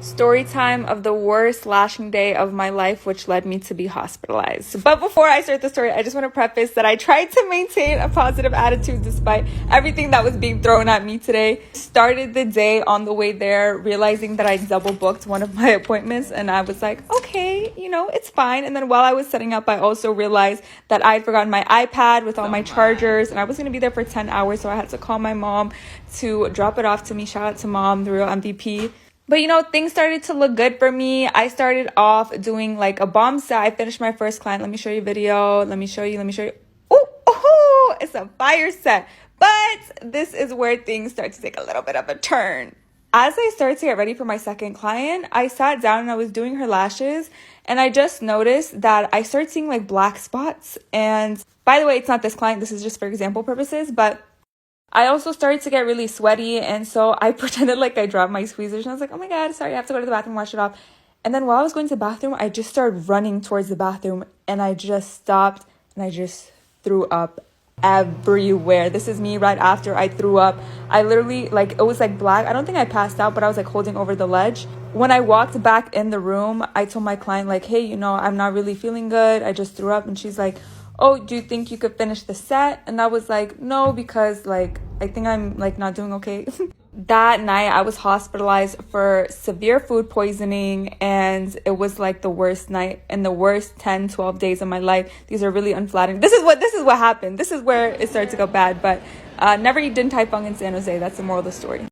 Story time of the worst lashing day of my life, which led me to be hospitalized. But before I start the story, I just want to preface that I tried to maintain a positive attitude despite everything that was being thrown at me today. Started the day on the way there, realizing that I double booked one of my appointments, and I was like, okay, it's fine. And then while I was setting up, I also realized that I had forgotten my iPad with all my chargers, and I was going to be there for 10 hours, so I had to call my mom to drop it off to me. Shout out to mom, the real MVP. But things started to look good for me. I started off doing like a bomb set. I finished my first client. Let me show you a video. Let me show you. Oh, it's a fire set. But this is where things start to take a little bit of a turn. As I started to get ready for my second client, I sat down and I was doing her lashes, and I just noticed that I started seeing like black spots. And by the way, it's not this client. This is just for example purposes, but I also started to get really sweaty, and so I pretended like I dropped my tweezers, and I was like, oh my god, sorry, I have to go to the bathroom, wash it off. And then while I was going to the bathroom, I just started running towards the bathroom, and I just stopped, and I just threw up everywhere. This is me right after I threw up. I literally, it was like black. I don't think I passed out, but I was like holding over the ledge. When I walked back in the room, I told my client like, hey, I'm not really feeling good. I just threw up. And she's like, oh, do you think you could finish the set? And I was like, no, because I think I'm not doing okay. That night I was hospitalized for severe food poisoning, and it was the worst night and the worst 10-12 days of my life. These are really unflattering. This is what happened. This is where it started to go bad. But never eat din tai fung in San Jose. That's the moral of the story.